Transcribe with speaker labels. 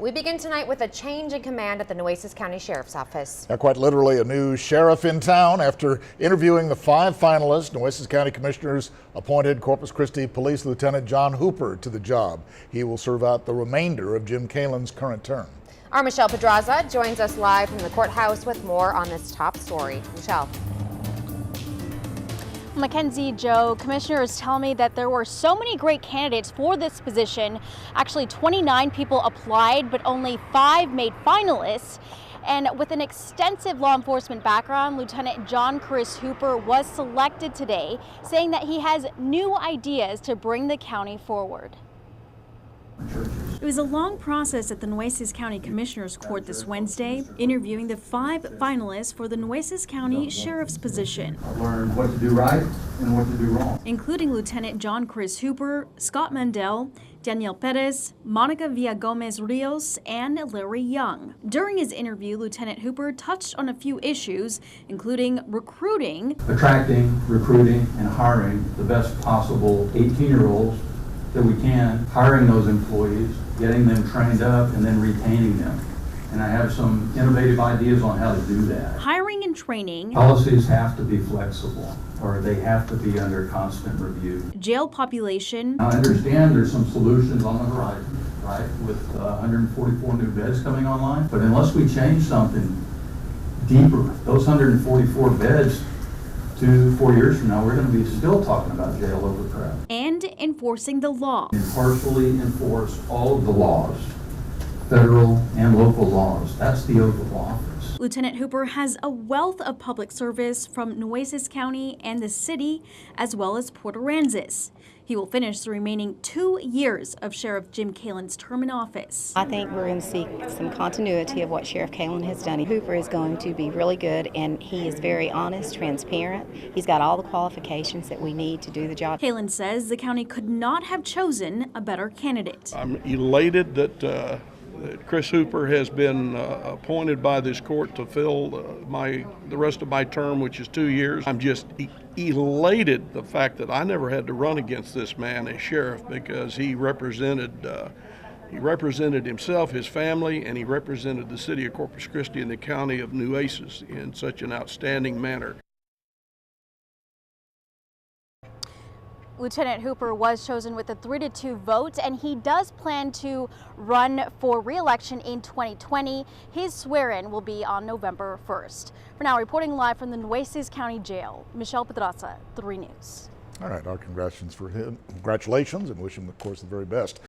Speaker 1: We begin tonight with a change in command at the Nueces County Sheriff's Office.
Speaker 2: Now, quite literally, a new sheriff in town. After interviewing the 5 finalists, Nueces County Commissioners appointed Corpus Christi Police Lieutenant John Hooper to the job. He will serve out the remainder of Jim Kalin's current term.
Speaker 1: Our Michelle Pedraza joins us live from the courthouse with more on this top story. Michelle.
Speaker 3: Mackenzie, Joe, commissioners tell me that there were so many great candidates for this position. Actually, 29 people applied, but only 5 made finalists. And with an extensive law enforcement background, Lieutenant John Chris Hooper was selected today, saying that he has new ideas to bring the county forward. It was a long process at the Nueces County Commissioners Court this Wednesday, interviewing the 5 finalists for the Nueces County Sheriff's position.
Speaker 4: I learned what to do right and what to do wrong,
Speaker 3: including Lieutenant John Chris Hooper, Scott Mandel, Daniel Perez, Monica Villagomez Rios, and Larry Young. During his interview, Lieutenant Hooper touched on a few issues, including recruiting,
Speaker 4: attracting, recruiting, and hiring the best possible 18-year-olds that we can, hiring those employees, getting them trained up, and then retaining them. And I have some innovative ideas on how to do that.
Speaker 3: Hiring and training.
Speaker 4: Policies have to be flexible, or they have to be under constant review.
Speaker 3: Jail population.
Speaker 4: Now, I understand there's some solutions on the horizon, right, with 144 new beds coming online. But unless we change something deeper, those 144 beds, 2-4 years from now, we're going to be still talking about jail overcrowding.
Speaker 3: And enforcing the law.
Speaker 4: Impartially enforce all of the laws, federal and local laws. That's the oath of office.
Speaker 3: Lieutenant Hooper has a wealth of public service from Nueces County and the city, as well as Port Aransas. He will finish the remaining 2 years of Sheriff Jim Kalin's term in office.
Speaker 5: I think we're going to see some continuity of what Sheriff Kalin has done. Hooper is going to be really good, and he is very honest, transparent. He's got all the qualifications that we need to do the job.
Speaker 3: Kalin says the county could not have chosen a better candidate.
Speaker 6: I'm elated that Chris Hooper has been appointed by this court to fill the rest of my term, which is 2 years. I'm just elated the fact that I never had to run against this man as sheriff, because he represented himself, his family, and he represented the city of Corpus Christi and the county of Nueces in such an outstanding manner.
Speaker 3: Lieutenant Hooper was chosen with a 3-2 vote, and he does plan to run for re-election in 2020. His swear-in will be on November 1st. For now, reporting live from the Nueces County Jail, Michelle Pedraza, 3 News.
Speaker 2: All right, our congratulations for him. Congratulations, and wish him, of course, the very best.